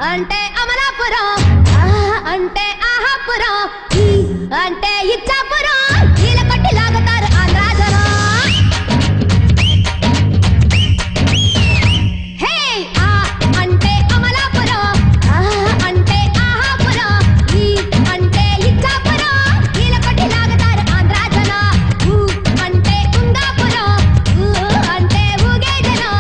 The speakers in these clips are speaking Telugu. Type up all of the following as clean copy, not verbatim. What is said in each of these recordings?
అంటే అమలాపురం, అంటే ఆహాపురం, అంటే ఇచ్చాపురం, నీళ్ళ కొట్టి లాగుతారు ఆంధ్ర జనం. హే అంటే అమలాపురం, అంటే ఆహాపురం, అంటే ఇచ్చాపురం, నీళ్ళ కొట్టి లాగుతారు ఆంధ్ర జనం. అంటే ఉంగాపురం, అంటే ఊగే జనం.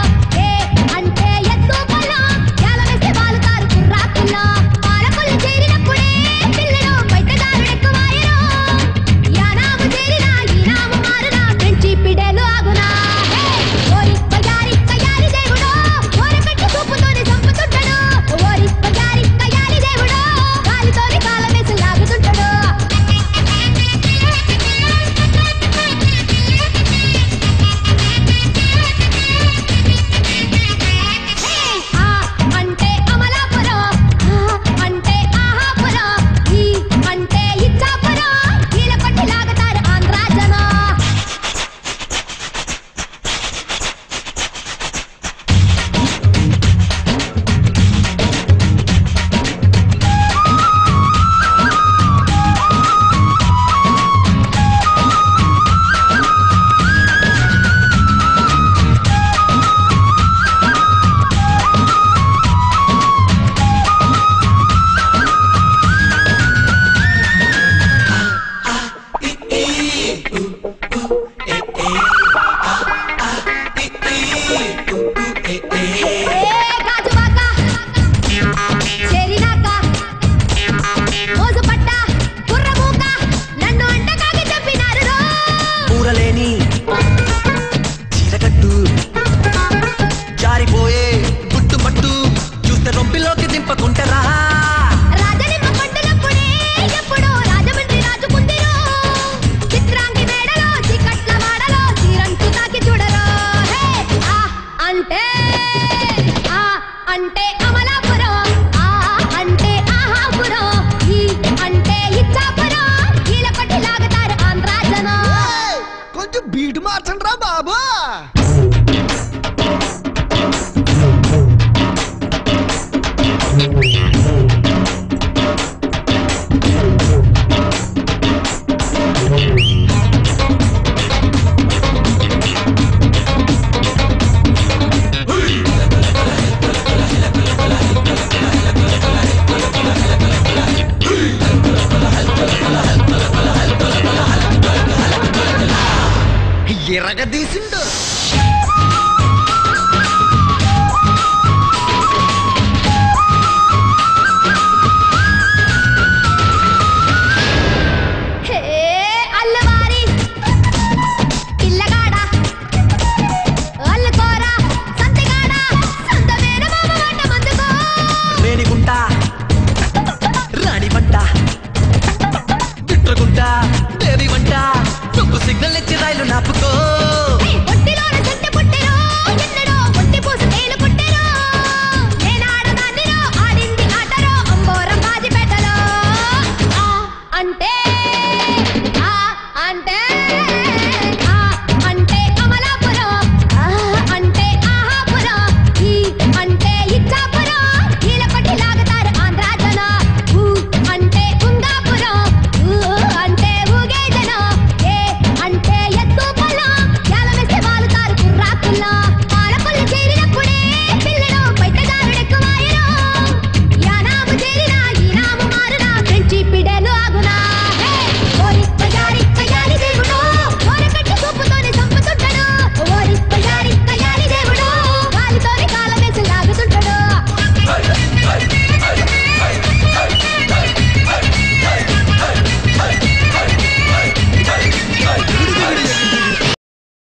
అంటే ఎత్తు పొలం, యాల వేస్తే వాలుతారు కుర్రాకుల్లో. పాలకొల్లు చేరినప్పుడే పిల్లలు బయటదారుడెక్కువాయరు. యానాము చేరినా ఈనాము మారునా ఫ్రెంచి పిడేలు ఆగునా. ఓరి బజారి కయాలి దేవుడో, ఓరకట్టు చూపుతోని చంపుతుంటాడు. ఓరి బజారి కయాలి దేవుడో, కాలితోని కాలమేసి లాగుతుంటాడు. అంటే అమలాపురం, అంటే ఆహాపురం, అంటే ఇచ్చాపురం, నీళ్ళ కొట్టి లాగుతారు ఆంధ్ర జనం. గాజువాక, చేరినాక, మోజుపట్ట, కుర్రమూక, నన్ను అంటకాగి చంపినారు రో. ఊరలేని చీరకట్టు జారిపోయే గుట్టుపట్టు చూస్తే రొంపిలోకి దింపకుంటరా. రాజనిమ్మ కొట్టనప్పుడే ఎప్పుడో రాజమండ్రి రాజుకుందిరో. చిత్రాంగి మేడలో చీకట్ల వాడలో చీరంటు తాకి చూడరో. హే అంటే అంటే